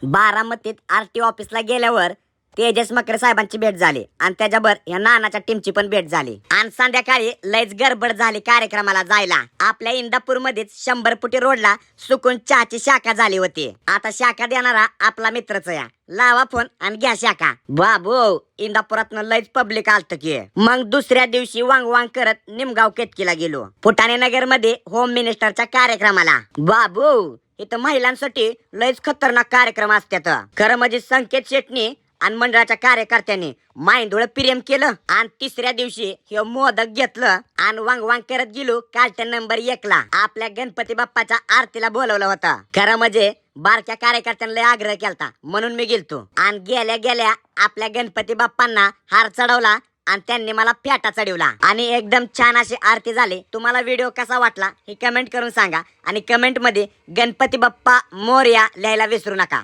बारामतीत आरटी ऑफिसला गेल्यावर तेजस मकरे साहेबांची भेट झाली आणि त्याच्यावर या नानाच्या टीमची पण भेट झाली आणि संध्याकाळी लयच गडबड झाली कार्यक्रमाला जायला. आपल्या इंदापूर मध्येच 100 फुटी रोडला सुकून चहाची शाखा झाली होती. आता शाखा देणारा आपला मित्रच या. लावा फोन आणि घ्या शाखा. बाबू इंदापुरातनं लयच पब्लिक आलत की. मग दुसऱ्या दिवशी वांग वांग करत निमगाव केतकीला गेलो. फुटाणे नगर मध्ये होम मिनिस्टरच्या कार्यक्रमाला. बाबू इथं महिलांसाठी लयच खतरनाक कार्यक्रम असतात. खरं म्हणजे संकेत शेटणी आणि मंडळाच्या कार्यकर्त्यांनी मायंदोळ प्रेम केलं आणि तिसऱ्या दिवशी हे मोदक घेतलं आणि वांग वांग करत गेलो कार्टन नंबर 1 ला. आपल्या गणपती बाप्पाच्या आरतीला बोलवलं होतं. खरं म्हणजे बारक्या कार्यकर्त्यांना आग्रह केलता म्हणून मी गेलतो आणि गेल्या गेल्या आपल्या गणपती बाप्पांना हार चढवला आणि त्यांनी मला फेटा चढवला आणि एकदम छान अशी आरती झाली. तुम्हाला व्हिडिओ कसा वाटला हे कमेंट करून सांगा आणि कमेंट मध्ये गणपती बाप्पा मोरया लिहायला विसरू नका.